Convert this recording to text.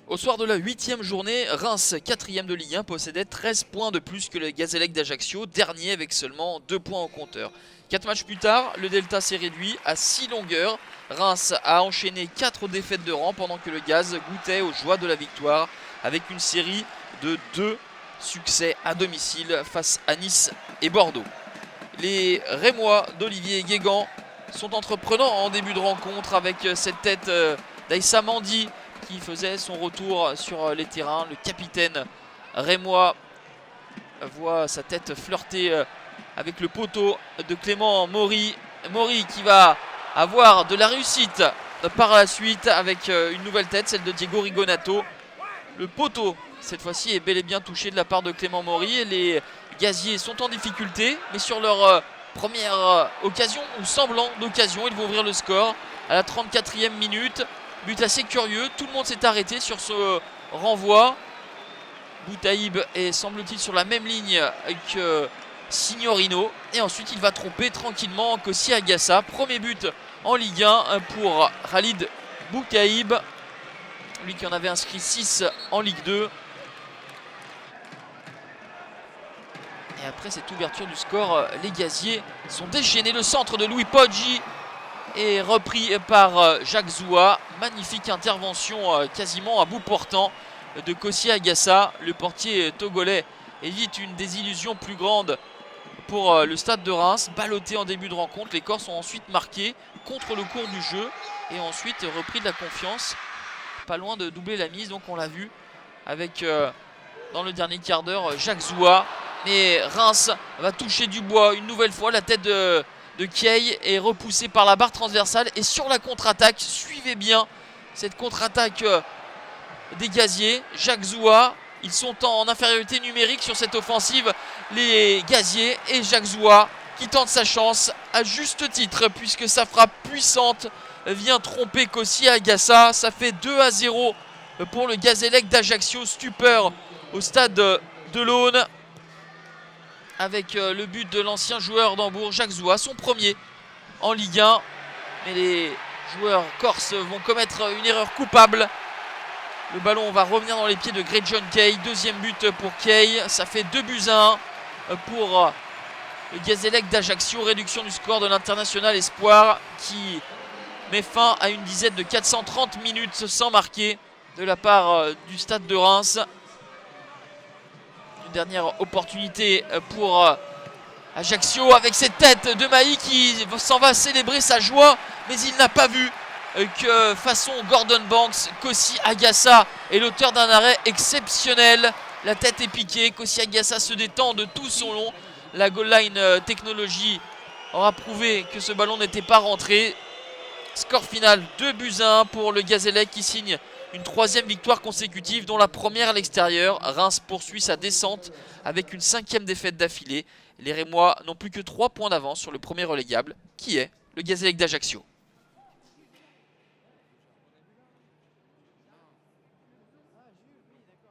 Au soir de la 8e journée, Reims, 4e de Ligue 1, possédait 13 points de plus que le Gazélec d'Ajaccio, dernier avec seulement 2 points au compteur. 4 matchs plus tard, le delta s'est réduit à 6 longueurs. Reims a enchaîné 4 défaites de rang pendant que le Gaz goûtait aux joies de la victoire avec une série de 2 succès à domicile face à Nice et Bordeaux. Les Rémois d'Olivier Guégan sont entreprenants en début de rencontre avec cette tête d'Aïssa Mandi qui faisait son retour sur les terrains. Le capitaine rémois voit sa tête flirter avec le poteau de Clément Maury. Maury qui va avoir de la réussite par la suite avec une nouvelle tête, celle de Diego Rigonato. Le poteau, cette fois-ci, est bel et bien touché de la part de Clément Maury. Et les Gaziers sont en difficulté, mais sur leur première occasion, ou semblant d'occasion, ils vont ouvrir le score à la 34e minute. But assez curieux, tout le monde s'est arrêté sur ce renvoi. Boutaïb est, semble-t-il, sur la même ligne que Signorino. Et ensuite, il va tromper tranquillement Kossi Agassa. Premier but en Ligue 1 pour Khalid Boutaïb. Lui qui en avait inscrit 6 en Ligue 2. Et après cette ouverture du score, les Gaziers sont déchaînés. Le centre de Louis Poggi est repris par Jacques Zoua. Magnifique intervention quasiment à bout portant de Kossi Agassa. Le portier togolais évite une désillusion plus grande pour le stade de Reims. Ballotté en début de rencontre, les Corses ont ensuite marqué contre le cours du jeu et ensuite repris de la confiance. Pas loin de doubler la mise, donc on l'a vu avec dans le dernier quart d'heure Jacques Zoua. Mais Reims va toucher du bois une nouvelle fois. La tête de Kiei est repoussée par la barre transversale. Et sur la contre-attaque, suivez bien cette contre-attaque des Gaziers. Jacques Zoua, ils sont en infériorité numérique sur cette offensive, les Gaziers. Et Jacques Zoua qui tente sa chance à juste titre, puisque sa frappe puissante vient tromper Kossi Agassa. Ça fait 2-0 pour le Gazélec d'Ajaccio. Stupeur au stade de l'Aune, avec le but de l'ancien joueur d'Hambourg, Jacques Zoua, son premier en Ligue 1. Mais les joueurs corses vont commettre une erreur coupable. Le ballon va revenir dans les pieds de Greg John Kay. Deuxième but pour Kay. Ça fait 2-1 pour le Gazélec d'Ajaccio. Réduction du score de l'international espoir qui met fin à une dizaine de 430 minutes sans marquer de la part du stade de Reims. Dernière opportunité pour Ajaccio avec cette tête de Maï qui s'en va célébrer sa joie, mais il n'a pas vu que façon Gordon Banks, Kossi Agassa est l'auteur d'un arrêt exceptionnel. La tête est piquée, Kossi Agassa se détend de tout son long. La goal line technologie aura prouvé que ce ballon n'était pas rentré. Score final 2-1 pour le Gazélec qui signe une 3e victoire consécutive, dont la première à l'extérieur. Reims poursuit sa descente avec une 5e défaite d'affilée. Les Rémois n'ont plus que 3 points d'avance sur le premier relégable, qui est le Gazélec d'Ajaccio.